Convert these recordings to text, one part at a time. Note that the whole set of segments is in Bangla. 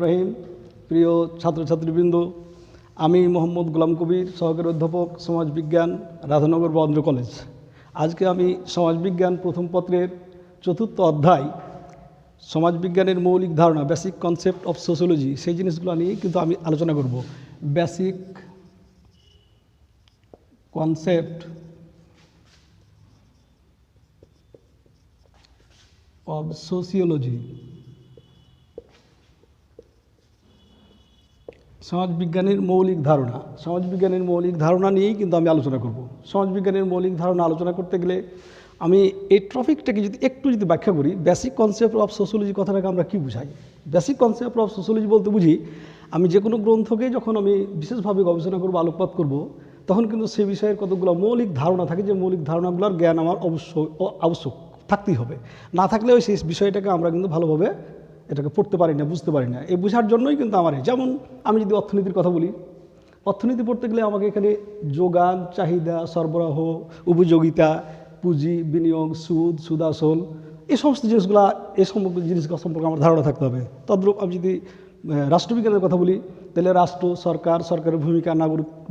রহিম, প্রিয় ছাত্রছাত্রীবৃন্দ, আমি মোহাম্মদ গোলাম কবির, সহকারী অধ্যাপক সমাজবিজ্ঞান, রাধানগর বরেন্দ্র কলেজ। আজকে আমি সমাজবিজ্ঞান প্রথম পত্রের ৪র্থ অধ্যায় সমাজবিজ্ঞানের মৌলিক ধারণা, বেসিক কনসেপ্ট অফ সোশিওলজি, সেই জিনিসগুলো নিয়ে কিন্তু আমি আলোচনা করব। বেসিক কনসেপ্ট অফ সোশিওলজি, সমাজবিজ্ঞানের মৌলিক ধারণা। সমাজবিজ্ঞানের মৌলিক ধারণা নিয়েই কিন্তু আমি আলোচনা করব। সমাজবিজ্ঞানের মৌলিক ধারণা আলোচনা করতে গেলে আমি এই টপিকটাকে যদি ব্যাখ্যা করি, বেসিক কনসেপ্ট অফ সোশিওলজি কথাটাকে আমরা কী বুঝাই? বেসিক কনসেপ্ট অফ সোশিওলজি বলতে বুঝি, আমি যে কোনো গ্রন্থকে যখন আমি বিশেষভাবে গবেষণা করব, আলোকপাত করব, তখন কিন্তু সে বিষয়ের কতগুলো মৌলিক ধারণা থাকে, যে মৌলিক ধারণাগুলোর জ্ঞান আমার আবশ্যক থাকতেই হবে। না থাকলেও সেই বিষয়টাকে আমরা কিন্তু ভালোভাবে এটাকে পড়তে পারি না, বুঝতে পারি না। এই বোঝার জন্যই কিন্তু আমার, যেমন আমি যদি অর্থনীতির কথা বলি, অর্থনীতি পড়তে গেলে আমাকে এখানে যোগান, চাহিদা, সরবরাহ, উপযোগিতা, পুঁজি, বিনিয়োগ, সুদ, সুদাসল, এই সমস্ত জিনিসগুলো, এই জিনিসগুলো সম্পর্কে আমার ধারণা থাকতে হবে। তদ্রূপ আমি যদি রাষ্ট্রবিজ্ঞানের কথা বলি, তাহলে রাষ্ট্র, সরকারের ভূমিকা,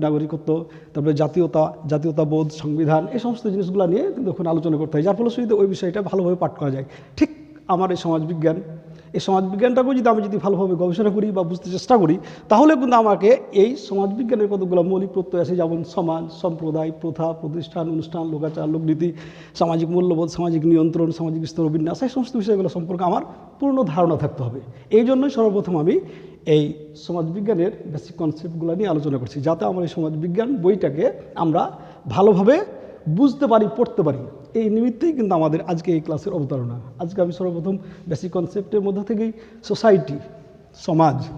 নাগরিকত্ব, তারপরে জাতীয়তাবোধ, সংবিধান, এই সমস্ত জিনিসগুলো নিয়ে কিন্তু এখন আলোচনা করতে হয়, যার ফলশ্রুতিতে ওই বিষয়টা ভালোভাবে পাঠ করা যায়। ঠিক আমার এই সমাজবিজ্ঞানটাকেও আমি যদি ভালোভাবে গবেষণা করি বা বুঝতে চেষ্টা করি, তাহলে কিন্তু আমাকে এই সমাজবিজ্ঞানের কতগুলো মৌলিক প্রত্যয় আছে, যেমন সমাজ, সম্প্রদায়, প্রথা, প্রতিষ্ঠান, অনুষ্ঠান, লোকাচার, লোকনীতি, সামাজিক মূল্যবোধ, সামাজিক নিয়ন্ত্রণ, সামাজিক স্তর বিন্যাস, এই সমস্ত বিষয়গুলো সম্পর্কে আমার পূর্ণ ধারণা থাকতে হবে। এই জন্যই সর্বপ্রথম আমি এই সমাজবিজ্ঞানের বেসিক কনসেপ্টগুলো নিয়ে আলোচনা করছি, যাতে আমার এই সমাজবিজ্ঞান বইটাকে আমরা ভালোভাবে বুঝতে পারি, পড়তে পারি। এই নিমিত্তেই কিন্তু আমাদের আজকে এই ক্লাসের অবতারণা। আজকে আমি সর্বপ্রথম বেসিক কনসেপ্টের মধ্যে থেকেই সোসাইটি, সোসাইটি,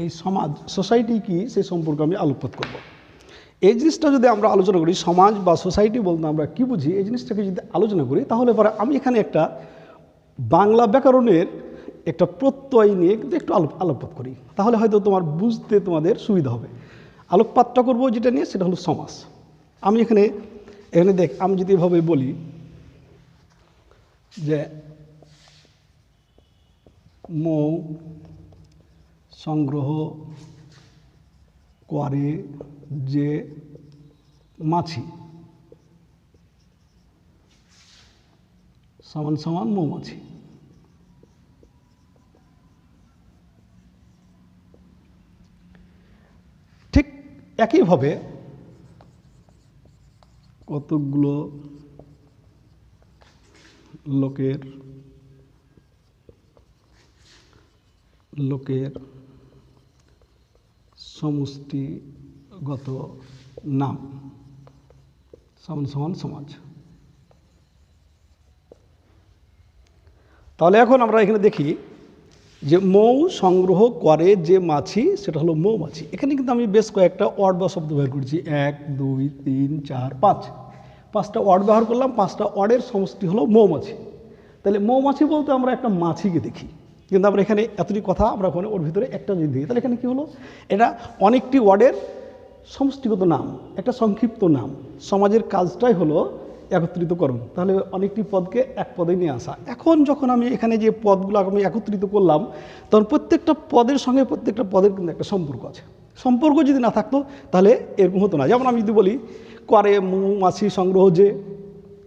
এই সমাজ, সোসাইটি কি, সেই সম্পর্কে আমি আলোকপাত করব। এই জিনিসটা যদি আমরা আলোচনা করি, সমাজ বা সোসাইটি বলতে আমরা কি বুঝি, এই জিনিসটাকে যদি আলোচনা করি, তাহলে পরে আমি এখানে একটা বাংলা ব্যাকরণের একটা প্রত্যয় নিয়ে কিন্তু একটু আলোকপাত করি, তাহলে হয়তো তোমাদের সুবিধা হবে। আলোকপাতটা করব যেটা নিয়ে, সেটা হলো সমাজ। আমি এখানে আমি যদি এভাবে বলি যে মৌ সংগ্রহ করে যে মাছি সমান সমান মৌমাছি। ঠিক একইভাবে কতগুলো লোকের সমষ্টিগত নাম সমান সমান সমাজ। তাহলে এখন আমরা এখানে দেখি যে মৌ সংগ্রহ করে যে মাছি, সেটা হলো মৌমাছি। এখানে কিন্তু আমি বেশ কয়েকটা ওয়ার্ড বা শব্দ ব্যবহার করেছি, 1, 2, 3, 4, 5টা ওয়ার্ড ব্যবহার করলাম। 5টা ওয়ার্ডের সমষ্টি হলো মৌমাছি। তাহলে মৌমাছি বলতে আমরা একটা মাছিকে দেখি, কিন্তু আমরা এখানে এতটি কথা আমরা ওখানে ওর ভিতরে একটা যদি দিই, তাহলে এখানে কী হলো, এটা অনেকটি ওয়ার্ডের সমষ্টিগত নাম, একটা সংক্ষিপ্ত নাম। সমাজের কাজটাই হলো একত্রিতকরণ, তাহলে অনেকটি পদকে এক পদে নিয়ে আসা। এখন যখন আমি এখানে যে পদগুলো আমি একত্রিত করলাম, তখন প্রত্যেকটা পদের সঙ্গে প্রত্যেকটা পদের কিন্তু একটা সম্পর্ক আছে। সম্পর্ক যদি না থাকতো তাহলে এরকম হতো না। যেমন আমি যদি বলি করে মৌমাছি সংগ্রহ যে,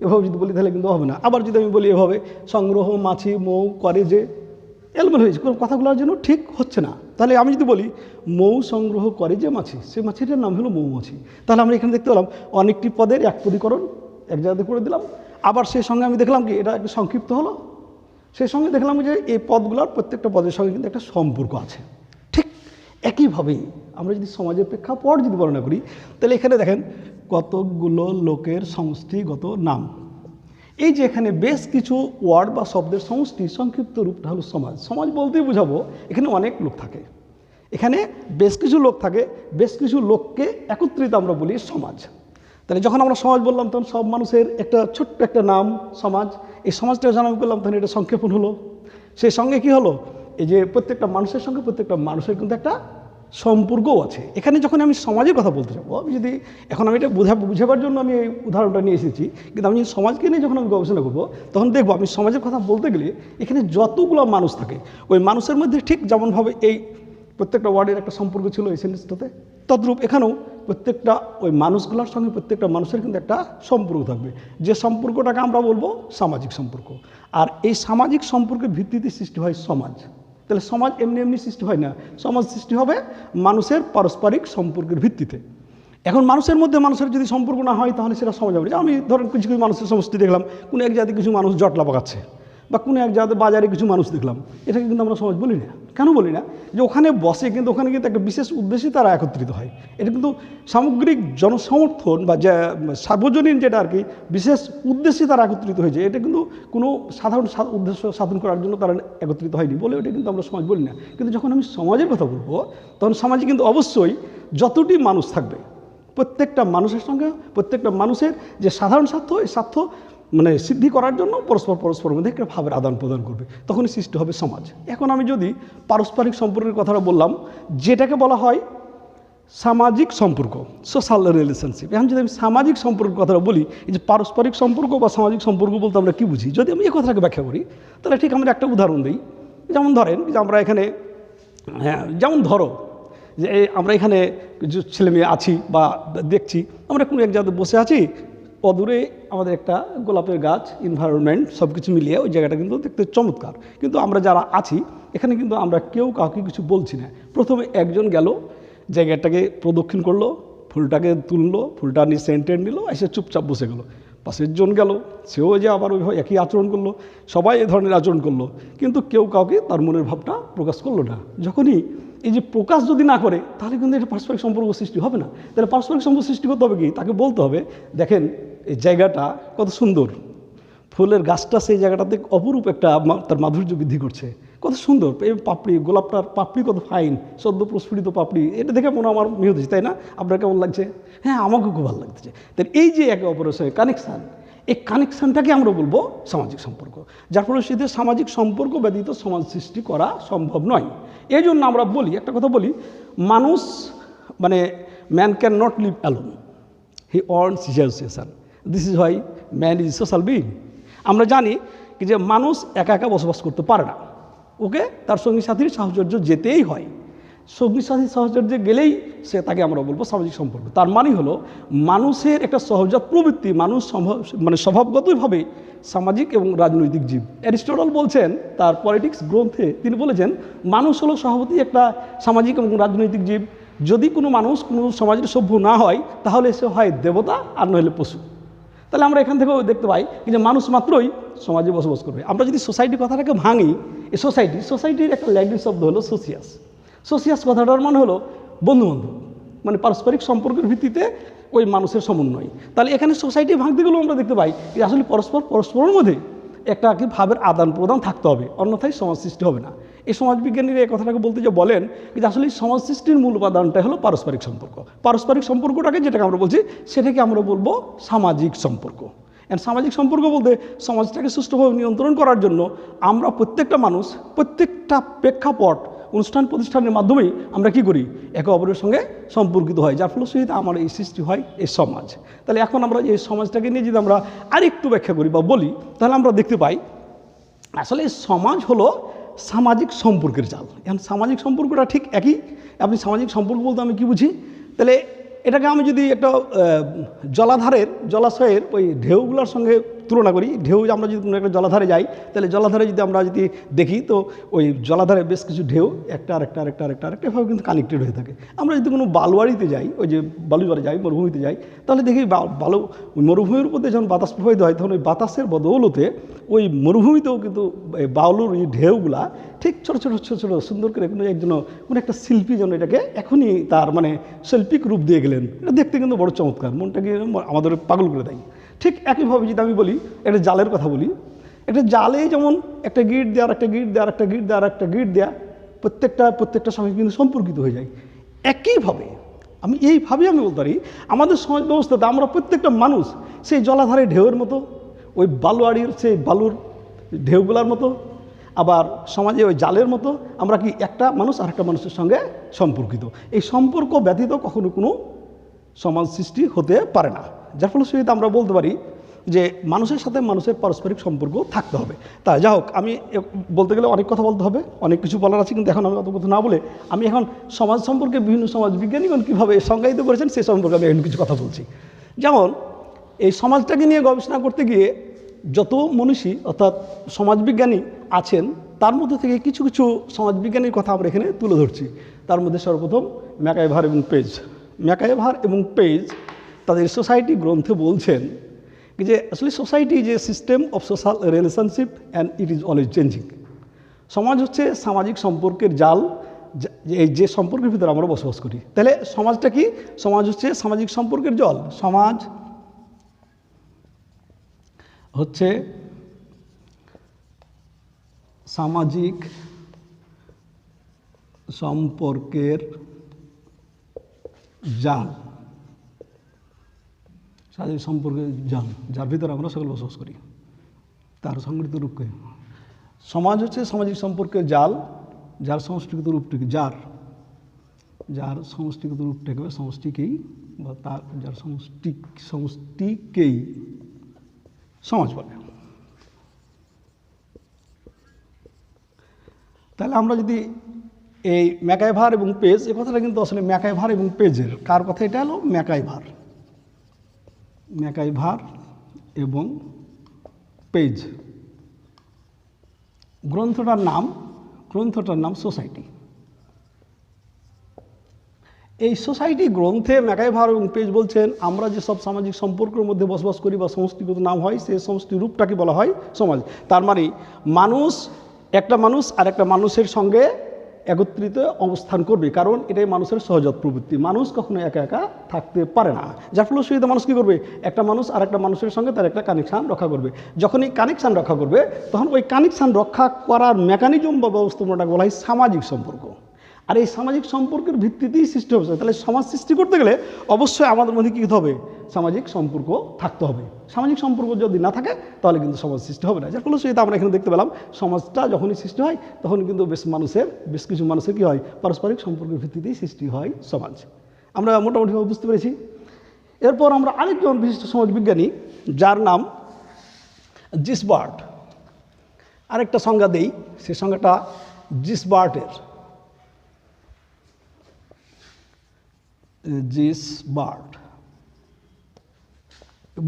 এভাবে যদি বলি তাহলে কিন্তু হবে না। আবার যদি আমি বলি এভাবে সংগ্রহ মাছি মৌ করে যে, এলমেল হয়েছে, কোনো কথাগুলোর জন্য ঠিক হচ্ছে না। তাহলে আমি যদি বলি মৌ সংগ্রহ করে যে মাছি, সে মাছিটার নাম হলো মৌমাছি। তাহলে আমরা এখানে দেখতে পেলাম অনেকটি পদের এক পদীকরণ এক জায়গাতে করে দিলাম। আবার সেই সঙ্গে আমি দেখলাম কি, এটা একটু সংক্ষিপ্ত হলো। সেই সঙ্গে দেখলাম যে এই পদগুলোর প্রত্যেকটা পদের সঙ্গে কিন্তু একটা সম্পর্ক আছে। ঠিক একইভাবেই আমরা যদি সমাজের প্রেক্ষাপট যদি বর্ণনা করি, তাহলে এখানে দেখেন কতগুলো লোকের সমষ্টিগত নাম। এই যে এখানে বেশ কিছু ওয়ার্ড বা শব্দের সমষ্টি, সংক্ষিপ্ত রূপটা হলো সমাজ। সমাজ বলতেই বুঝাবো এখানে অনেক লোক থাকে, এখানে বেশ কিছু লোক থাকে, বেশ কিছু লোককে একত্রিত আমরা বলি সমাজ। তাহলে যখন আমরা সমাজ বললাম, তখন সব মানুষের একটা ছোট্ট একটা নাম সমাজ। এই সমাজটা যখন আমি বললাম, তখন এটা সংক্ষেপণ হলো। সেই সঙ্গে কি হলো, এই যে প্রত্যেকটা মানুষের সঙ্গে প্রত্যেকটা মানুষের কিন্তু একটা সম্পর্কও আছে। এখানে যখন আমি সমাজের কথা বলতে যাবো, আমি যদি এখন আমি এটা বুঝাবার জন্য আমি এই উদাহরণটা নিয়ে এসেছি, কিন্তু আমি সমাজকে নিয়ে যখন আমি গবেষণা করবো তখন দেখবো আমি সমাজের কথা বলতে গেলে এখানে যতগুলো মানুষ থাকে ওই মানুষের মধ্যে ঠিক যেমনভাবে এই প্রত্যেকটা ওয়ার্ডের একটা সম্পর্ক ছিল এই সেন্টেন্সটাতে, তদ্রূপ এখানেও প্রত্যেকটা ওই মানুষগুলোর সঙ্গে প্রত্যেকটা মানুষের কিন্তু একটা সম্পর্ক থাকবে, যে সম্পর্কটাকে আমরা বলবো সামাজিক সম্পর্ক। আর এই সামাজিক সম্পর্কের ভিত্তিতে সৃষ্টি হয় সমাজ। তাহলে সমাজ এমনি এমনি সৃষ্টি হয় না, সমাজ সৃষ্টি হবে মানুষের পারস্পরিক সম্পর্কের ভিত্তিতে। এখন মানুষের মধ্যে মানুষের যদি সম্পর্ক না হয় তাহলে সেটা সমাজ হবে। আমি ধরেন কিছু কিছু মানুষের সমষ্টি দেখলাম, কোনো এক জায়গায় কিছু মানুষ জটলা পাকাচ্ছে, বা কোনো এক জায়গাতে বাজারে কিছু মানুষ দেখলাম, এটাকে কিন্তু আমরা সমাজ বলি না। কেন বলি না? যে ওখানে বসে কিন্তু ওখানে কিন্তু একটা বিশেষ উদ্দেশ্যে তারা একত্রিত হয়। এটা কিন্তু সামগ্রিক জনসমর্থন বা যে সার্বজনীন যেটা আর কি বিশেষ উদ্দেশ্যে তারা একত্রিত হয়েছে, এটা কিন্তু কোনো সাধারণ উদ্দেশ্য সাধন করার জন্য তারা একত্রিত হয়নি বলে এটা কিন্তু আমরা সমাজ বলি না। কিন্তু যখন আমি সমাজের কথা বলবো তখন সমাজে কিন্তু অবশ্যই যতটি মানুষ থাকবে প্রত্যেকটা মানুষের সঙ্গে প্রত্যেকটা মানুষের যে সাধারণ স্বার্থ, এই স্বার্থ মানে সিদ্ধি করার জন্য পরস্পরের মধ্যে একটা ভাবের আদান প্রদান করবে, তখনই সৃষ্টি হবে সমাজ। এখন আমি যদি পারস্পরিক সম্পর্কের কথাটা বললাম, যেটাকে বলা হয় সামাজিক সম্পর্ক, সোশ্যাল রিলেশনশিপ। এখন যদি আমি সামাজিক সম্পর্কের কথাটা বলি, এই যে পারস্পরিক সম্পর্ক বা সামাজিক সম্পর্ক বলতে আমরা কী বুঝি, যদি আমি এই কথাটাকে ব্যাখ্যা করি তাহলে ঠিক আমরা একটা উদাহরণ দিই। যেমন ধরেন যে আমরা এখানে যেমন ধরো যে আমরা এখানে কিছু ছেলে মেয়ে আছি বা দেখছি, আমরা কোনো এক জায়গাতে বসে আছি, অদূরে আমাদের একটা গোলাপের গাছ, এনভায়রনমেন্ট সব কিছু মিলিয়ে ওই জায়গাটা কিন্তু দেখতে চমৎকার। কিন্তু আমরা যারা আছি এখানে কিন্তু আমরা কেউ কাউকে কিছু বলছি না। প্রথমে একজন গেল, জায়গাটাকে প্রদক্ষিণ করলো, ফুলটাকে তুললো, ফুলটা নিয়ে সেন্টেন্ট নিল, এসে চুপচাপ বসে গেল। পাশের জন গেল, সেও যে আবার ওইভাবে একই আচরণ করলো, সবাই এ ধরনের আচরণ করলো, কিন্তু কেউ কাউকে তার মনের ভাবটা প্রকাশ করলো না। যখনই এই যে প্রকাশ যদি না করে তাহলে কিন্তু এটা পারস্পরিক সম্পর্ক সৃষ্টি হবে না। তাহলে পারস্পরিক সম্পর্ক সৃষ্টি করতে হবে কি, তাকে বলতে হবে দেখেন এই জায়গাটা কত সুন্দর, ফুলের গাছটা সেই জায়গাটাতে অপরূপ একটা তার মাধুর্য বৃদ্ধি করছে, কত সুন্দর এই পাপড়ি, গোলাপটার পাপড়ি কত ফাইন, সদ্য প্রস্ফুটিত পাপড়ি, এটা দেখে মনে আমার মেয়ে হচ্ছে, তাই না? আপনার কেমন লাগছে? হ্যাঁ, আমাকেও খুব ভালো লাগছে। তাই এই যে একে অপরের সঙ্গে কানেকশান, এই কানেকশানটাকে আমরা বলবো সামাজিক সম্পর্ক। যার ফলে সেটা সামাজিক সম্পর্ক ব্যতীত সমাজ সৃষ্টি করা সম্ভব নয়। এই জন্য আমরা বলি, একটা কথা বলি, মানুষ মানে man can not live alone, he wants association, this is why man is social being. আমরা জানি যে মানুষ একা একা বসবাস করতে পারে না, ওকে তার সঙ্গী সাথীর সাহচর্য যেতেই হয়। সঙ্গী সাথীর সাহচর্যে গেলেই তাকে আমরা বলবো সামাজিক সম্পর্ক। তার মানে হলো মানুষের একটা সহজাত প্রবৃত্তি, মানুষ মানে স্বভাবগতভাবে সামাজিক এবং রাজনৈতিক জীব। অ্যারিস্টটল বলছেন তার পলিটিক্স গ্রন্থে, তিনি বলেছেন মানুষ হলো স্বভাবতই একটা সামাজিক এবং রাজনৈতিক জীব। যদি কোনো মানুষ কোনো সমাজের সভ্য না হয় তাহলে সে হয় দেবতা আর নইলে পশু। তাহলে আমরা এখান থেকেও দেখতে পাই যে মানুষ মাত্রই সমাজে বসবাস করবে। আমরা যদি সোসাইটির কথাটাকে ভাঙি, এই সোসাইটির একটা ল্যাঙ্গুয়েজ শব্দ হলো সোসিয়াস। সোসিয়াস কথাটার মানে হলো বন্ধুবান্ধব, মানে পারস্পরিক সম্পর্কের ভিত্তিতে ওই মানুষের সমন্বয়। তাহলে এখানে সোসাইটি ভাঙতে গেলেও আমরা দেখতে পাই যে আসলে পরস্পরের মধ্যে একটা কি ভাবের আদান প্রদান থাকতে হবে, অন্যথায় সমাজ সৃষ্টি হবে না। এই সমাজবিজ্ঞানীরা এই কথাটাকে বলতে যে বলেন যে আসলে সমাজ সৃষ্টির মূল উপাদানটা হলো পারস্পরিক সম্পর্ক। পারস্পরিক সম্পর্কটাকে যেটাকে আমরা বলছি সেটাকে আমরা বলবো সামাজিক সম্পর্ক। অ্যান্ড সামাজিক সম্পর্ক বলতে সমাজটাকে সুষ্ঠুভাবে নিয়ন্ত্রণ করার জন্য আমরা প্রত্যেকটা মানুষ প্রত্যেকটা প্রেক্ষাপট অনুষ্ঠান প্রতিষ্ঠানের মাধ্যমেই আমরা কি করি, একে অপরের সঙ্গে সম্পর্কিত হয়, যার ফলশ্রুতিতে আমার এই সৃষ্টি হয় এই সমাজ। তাহলে এখন আমরা এই সমাজটাকে নিয়ে যদি আমরা আরেকটু ব্যাখ্যা করি বা বলি তাহলে আমরা দেখতে পাই আসলে সমাজ হলো সামাজিক সম্পর্কের জাল। এখন সামাজিক সম্পর্কটা ঠিক একই। আপনি সামাজিক সম্পর্ক বলতে আমি কি বুঝি, তাহলে এটাকে আমি যদি একটা জলাশয়ের ওই ঢেউগুলোর সঙ্গে তুলনা করি, ঢেউ আমরা যদি কোনো একটা জলাধারে যাই তাহলে জলাধারে যদি আমরা যদি দেখি তো ওই জলাধারে বেশ কিছু ঢেউ একটা এভাবে কিন্তু কানেক্টেড হয়ে থাকে। আমরা যদি কোনো বালুয়াড়িতে যাই, ওই যে বালুচরে যাই, মরুভূমিতে যাই, তাহলে দেখি মরুভূমির উপর দিয়ে যখন বাতাস প্রবাহিত হয় তখন ওই বাতাসের বদৌলতে ওই মরুভূমিতেও কিন্তু বালুর এই ঢেউগুলা ঠিক ছোটো সুন্দর করে কোনো একটা শিল্পী যেন এটাকে এখনই তার মানে শৈল্পিক রূপ দিয়ে গেলেন। এটা দেখতে কিন্তু বড় চমৎকার, মনটাকে আমাদের পাগল করে দেয়। ঠিক একইভাবে যদি আমি বলি একটা জালের কথা বলি, একটা জালে যেমন একটা গিট দেওয়া, একটা গিট দেওয়া, একটা গিট দেওয়া, একটা গিট দেওয়া, প্রত্যেকটার সঙ্গে কিন্তু সম্পর্কিত হয়ে যায়। একইভাবে আমি বলতে পারি আমাদের সমাজ ব্যবস্থাতে আমরা প্রত্যেকটা মানুষ সেই জলাধারে ঢেউয়ের মতো, ওই বালুয়াড়ির সেই বালুর ঢেউগুলার মতো আবার সমাজে ওই জালের মতো আমরা কি একটা মানুষ আর একটা মানুষের সঙ্গে সম্পর্কিত, এই সম্পর্ক ব্যতীত কখনো কোনো সমাজ সৃষ্টি হতে পারে না। যার ফলশ্রুতিতে আমরা বলতে পারি যে মানুষের সাথে মানুষের পারস্পরিক সম্পর্ক থাকতে হবে। তাই যা হোক, আমি বলতে গেলে অনেক কথা বলতে হবে, অনেক কিছু বলার আছে, কিন্তু এখন আমি অত কথা না বলে আমি এখন সমাজ সম্পর্কে বিভিন্ন সমাজ বিজ্ঞানীগণ কীভাবে সংজ্ঞায়িত করেছেন সে সম্পর্কে আমি এখন কিছু কথা বলছি। যেমন এই সমাজটাকে নিয়ে গবেষণা করতে গিয়ে যত মনীষী অর্থাৎ সমাজবিজ্ঞানী আছেন তার মধ্যে থেকে কিছু কিছু সমাজবিজ্ঞানীর কথা আমরা এখানে তুলে ধরছি। তার মধ্যে সর্বপ্রথম ম্যাকাইভার এবং পেজ। ম্যাকাইভার এবং পেজ তাদের সোসাইটি গ্রন্থে বলছেন যে আসলে society is a system of social relationship and it is always changing. সমাজ হচ্ছে সামাজিক সম্পর্কের জাল, যে সম্পর্কের ভিতরে আমরা বসবাস করি। তাহলে সমাজটা কি? সমাজ হচ্ছে সামাজিক সম্পর্কের জল। সমাজ হচ্ছে সামাজিক সম্পর্কের জাল, সামাজিক সম্পর্কের জাল যার ভিতরে আমরা সকল বসবাস করি, তার সংগঠিত রূপকে। সমাজ হচ্ছে সামাজিক সম্পর্কের জাল যার সমষ্টিগত রূপটিকে যার সমষ্টিগত রূপটাকে বা সমষ্টিকেই বা তার যার সমষ্টিকেই সমাজ বলে। তাহলে আমরা যদি এই ম্যাকাইভার এবং পেজ, এই কথাটা কিন্তু আসলে ম্যাকাইভার এবং পেজের, কার কথা? এটা হলো ম্যাকাইভার এবং পেজ। গ্রন্থটার নাম সোসাইটি। এই সোসাইটি গ্রন্থে ম্যাকাইভার এবং পেজ বলছেন আমরা যে সব সামাজিক সম্পর্কের মধ্যে বসবাস করি বা সমষ্টিগত নাম হয় সেই সমষ্টি রূপটাকে বলা হয় সমাজ। তার মানে একটা মানুষ আর একটা মানুষের সঙ্গে একত্রিত অবস্থান করবে, কারণ এটাই মানুষের সহজাত প্রবৃত্তি। মানুষ কখনো একা একা থাকতে পারে না, যার ফলশ্রুতিতে মানুষ কী করবে? একটা মানুষ আর একটা মানুষের সঙ্গে তার একটা কানেকশান রক্ষা করবে। যখন এই কানেকশান রক্ষা করবে তখন ওই কানেকশান রক্ষা করার মেকানিজম বা ব্যবস্থাপনাটাকে বলা হয় সামাজিক সম্পর্ক। আর এই সামাজিক সম্পর্কের ভিত্তিতেই সৃষ্টি হচ্ছে। তাহলে সমাজ সৃষ্টি করতে গেলে অবশ্যই আমাদের মধ্যে কী হবে? সামাজিক সম্পর্ক থাকতে হবে। সামাজিক সম্পর্ক যদি না থাকে তাহলে কিন্তু সমাজ সৃষ্টি হবে না। যার ফলশ্রুতিতে আমরা এখানে দেখতে পেলাম সমাজটা যখনই সৃষ্টি হয় তখন কিন্তু বেশ কিছু মানুষের কী হয়? পারস্পরিক সম্পর্কের ভিত্তিতেই সৃষ্টি হয় সমাজ। আমরা মোটামুটিভাবে বুঝতে পেরেছি। এরপর আমরা আরেকজন বিশিষ্ট সমাজবিজ্ঞানী যার নাম জিসবার্ট, আরেকটা সংজ্ঞা দেই, সে সংজ্ঞাটা জিসবার্টের।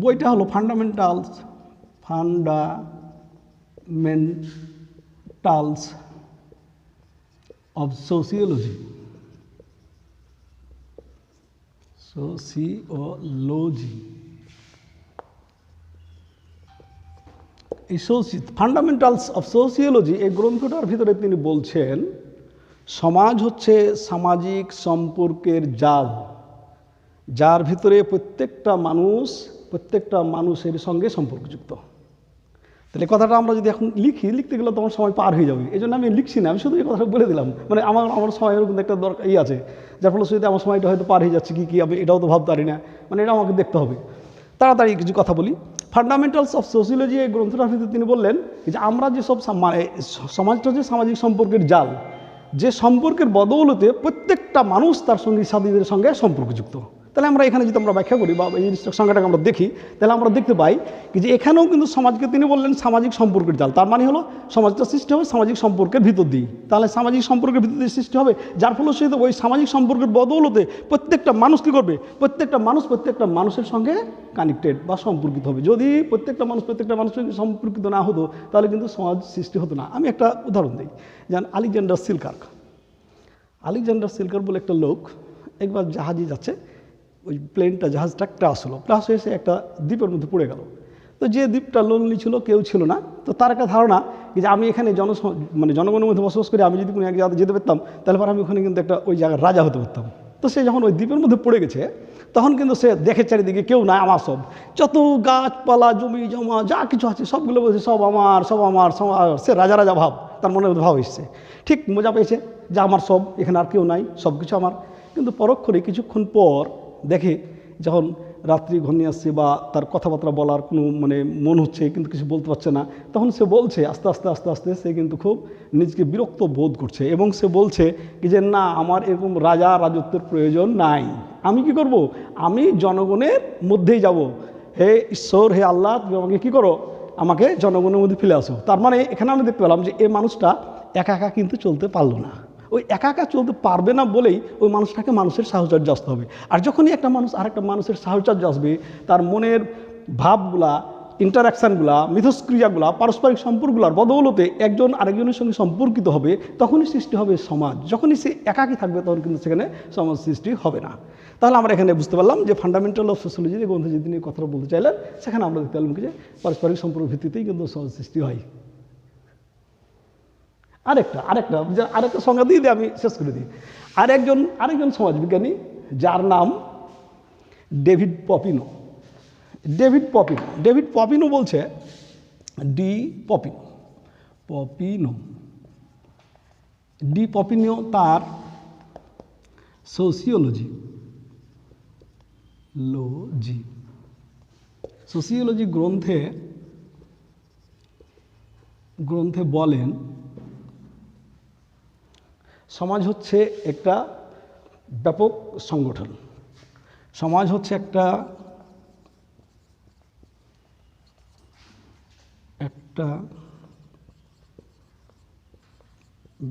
বইটা হলো ফান্ডামেন্টালস অফ সোসিওলজি। এই ফান্ডামেন্টালস অফ সোসিওলজি এই গ্রন্থটার ভিতরে তিনি বলছেন সমাজ হচ্ছে সামাজিক সম্পর্কের জাল যার ভিতরে প্রত্যেকটা মানুষের সঙ্গে সম্পর্কযুক্ত। তাহলে কথাটা আমরা যদি এখন লিখতে গেলে তখন সময় পার হয়ে যাবে, এই জন্য আমি লিখছি না, আমি শুধু এই কথাটা বলে দিলাম। মানে আমার সময় এরকম একটা দরকার আছে, যার ফলে শুধু আমার সময়টা হয়তো পার হয়ে যাচ্ছে কি আমি এটাও তো ভাবতে পারি না, মানে এটা আমাকে দেখতে হবে। তাড়াতাড়ি কিছু কথা বলি। ফান্ডামেন্টালস অফ সোসিওলজি এই গ্রন্থটার ভিতরে তিনি বললেন যে আমরা যেসব সমাজটা যে সামাজিক সম্পর্কের জাল, যে সম্পর্কের বদৌলতে প্রত্যেকটা মানুষ তার সঙ্গী সাথীদের সঙ্গে সম্পর্কযুক্ত। তাহলে আমরা এখানে যদি আমরা ব্যাখ্যা করি বা এই সংখ্যাটাকে আমরা দেখি তাহলে আমরা দেখতে পাই যে এখানেও কিন্তু সমাজকে তিনি বললেন সামাজিক সম্পর্কের জাল। তার মানে হলো সমাজটা সৃষ্টি হবে সামাজিক সম্পর্কের ভিতর দিয়ে। তাহলে সামাজিক সম্পর্কের ভিতর দিয়ে সৃষ্টি হবে, যার ফলশ্রুতিতে ওই সামাজিক সম্পর্কের বদৌলতে প্রত্যেকটা মানুষ কী করবে? প্রত্যেকটা মানুষের সঙ্গে কানেক্টেড বা সম্পর্কিত হবে। যদি প্রত্যেকটা মানুষের সঙ্গে সম্পর্কিত না হতো তাহলে কিন্তু সমাজ সৃষ্টি হতো না। আমি একটা উদাহরণ দিই, যেমন আলেকজান্ডার সিলকার বলে একটা লোক একবার জাহাজে যাচ্ছে, ওই জাহাজটা ক্রাশ হয়ে সে একটা দ্বীপের মধ্যে পড়ে গেল। তো যে দ্বীপটা লোনলি ছিল, কেউ ছিল না, তো তার একটা ধারণা যে আমি এখানে জনগণের মধ্যে বসবাস করি, আমি যদি কোনো এক জায়গাতে যেতে পারতাম তাহলে পর আমি ওখানে কিন্তু একটা ওই জায়গার রাজা হতে পারতাম। তো সে যখন ওই দ্বীপের মধ্যে পড়ে গেছে তখন কিন্তু সে দেখে চারিদিকে কেউ নাই, আমার সব যত গাছপালা জমি জমা যা কিছু আছে সবগুলো বলছে সব আমার। সে রাজা ভাব তার মনের মধ্যে ভাব এসছে, ঠিক মজা পেয়েছে যে আমার সব, এখানে আর কেউ নাই, সব কিছু আমার। কিন্তু পরক্ষণে কিছুক্ষণ পর দেখে যখন রাত্রি ঘনিয়ে আসছে বা তার কথাবার্তা বলার কোনো মানে মন হচ্ছে কিন্তু কিছু বলতে পারছে না, তখন সে বলছে আস্তে আস্তে আস্তে আস্তে সে কিন্তু খুব নিজেকে বিরক্ত বোধ করছে এবং সে বলছে কি যে না, আমার এরকম রাজা রাজত্বের প্রয়োজন নাই, আমি কি করব, আমি জনগণের মধ্যেই যাব। হে ঈশ্বর, হে আল্লাহ, তুমি আমাকে কী করো, আমাকে জনগণের মধ্যে ফেলে আসো। তার মানে এখানে আমি দেখতে পেলাম যে এই মানুষটা একা একা কিন্তু চলতে পারলো না। ওই একা একা চলতে পারবে না বলেই ওই মানুষটাকে মানুষের সাহচর্য আসতে হবে। আর যখনই একটা মানুষ আরেকটা মানুষের সাহচর্য আসবে, তার মনের ভাবগুলা, ইন্টারাকশানগুলা, মিথস্ক্রিয়াগুলা, পারস্পরিক সম্পর্কগুলোর বদৌলতে একজন আরেকজনের সঙ্গে সম্পর্কিত হবে, তখনই সৃষ্টি হবে সমাজ। যখনই সে একাকী থাকবে তখন কিন্তু সেখানে সমাজ সৃষ্টি হবে না। তাহলে আমরা এখানে বুঝতে পারলাম যে ফান্ডামেন্টাল অফ সোশ্যোলজি যে গ্রন্থে যে তিনি কথাটা বলতে চাইলেন, সেখানে আমরা দেখতে পারলাম কি যে পারস্পরিক সম্পর্ক ভিত্তিতেই কিন্তু সমাজ সৃষ্টি হয়। আরেকটা সংজ্ঞা দিয়ে আমি শেষ করে দিই। আরেকজন সমাজবিজ্ঞানী যার নাম ডেভিড পপিনো। ডেভিড পপিনো বলছে, ডি পপিনো তার সোসিওলজি গ্রন্থে বলেন সমাজ হচ্ছে একটা ব্যাপক সংগঠন। সমাজ হচ্ছে একটা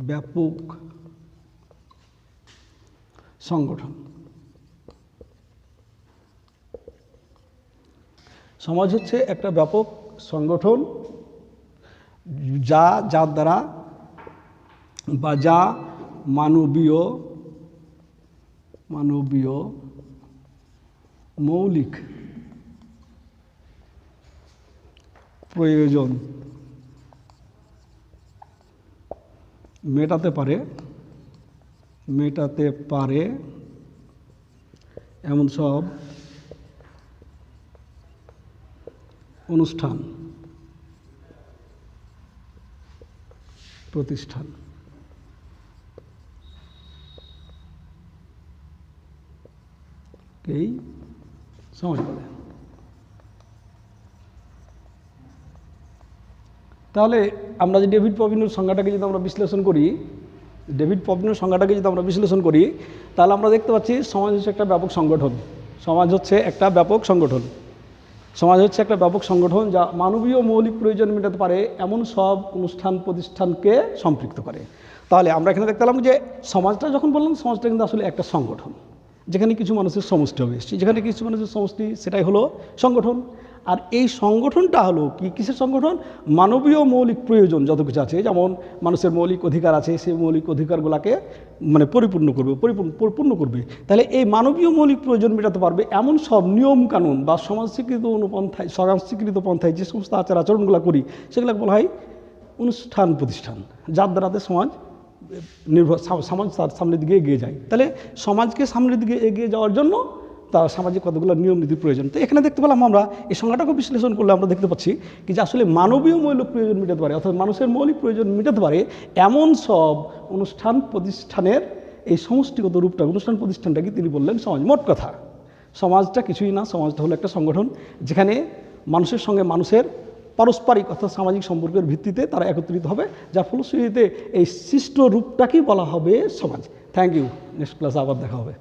ব্যাপক সংগঠন। সমাজ হচ্ছে একটা ব্যাপক সংগঠন যার দ্বারা বা যা মানবীয় মৌলিক প্রয়োজন মেটাতে পারে এমন সব অনুষ্ঠান, প্রতিষ্ঠান কেই সমাজ বলে। তাহলে আমরা যে ডেভিড পপিনোর সংজ্ঞাটাকে যদি আমরা বিশ্লেষণ করি, তাহলে আমরা দেখতে পাচ্ছি সমাজ হচ্ছে একটা ব্যাপক সংগঠন। সমাজ হচ্ছে একটা ব্যাপক সংগঠন যা মানবীয় মৌলিক প্রয়োজন মেটাতে পারে এমন সব অনুষ্ঠান প্রতিষ্ঠানকে সম্পৃক্ত করে। তাহলে আমরা এখানে দেখতে পেলাম যে সমাজটা যখন বললাম, সমাজটা কিন্তু আসলে একটা সংগঠন, যেখানে কিছু মানুষের সমষ্টি হবে, যেখানে কিছু মানুষের সমষ্টি, সেটাই হলো সংগঠন। আর এই সংগঠনটা হলো কিসের সংগঠন? মানবীয় মৌলিক প্রয়োজন যত কিছু আছে, যেমন মানুষের মৌলিক অধিকার আছে, সেই মৌলিক অধিকারগুলোকে মানে পূর্ণ করবে। তাহলে এই মানবীয় মৌলিক প্রয়োজন মেটাতে পারবে এমন সব নিয়ম কানুন বা সমাজ স্বীকৃত পন্থায় যে সমস্ত আচরণগুলো করি, সেগুলোকে বলা হয় অনুষ্ঠান প্রতিষ্ঠান, যার দ্বারাতে সমাজ সামনের দিকে এগিয়ে যায়। তাহলে সমাজকে সামনের দিকে এগিয়ে যাওয়ার জন্য তার সামাজিক কতগুলো নিয়ম নীতির প্রয়োজন। তো এখানে দেখতে পেলাম আমরা এই সংজ্ঞাটাকে বিশ্লেষণ করলে আমরা দেখতে পাচ্ছি কি যে আসলে মানবীয় মৌলিক প্রয়োজন মেটাতে পারে, অর্থাৎ মানুষের মৌলিক প্রয়োজন মেটাতে পারে এমন সব অনুষ্ঠান প্রতিষ্ঠানের এই সমষ্টিগত রূপটা, অনুষ্ঠান প্রতিষ্ঠানটাকে তিনি বললেন সমাজ। মোট কথা সমাজটা কিছুই না, সমাজটা হলো একটা সংগঠন যেখানে মানুষের সঙ্গে মানুষের পারস্পরিক অর্থাৎ সামাজিক সম্পর্কের ভিত্তিতে তারা একত্রিত হবে, যার ফলশ্রুতিতে এই সৃষ্ট রূপটাকেই বলা হবে সমাজ। Thank you. নেক্সট ক্লাসে আবার দেখা হবে।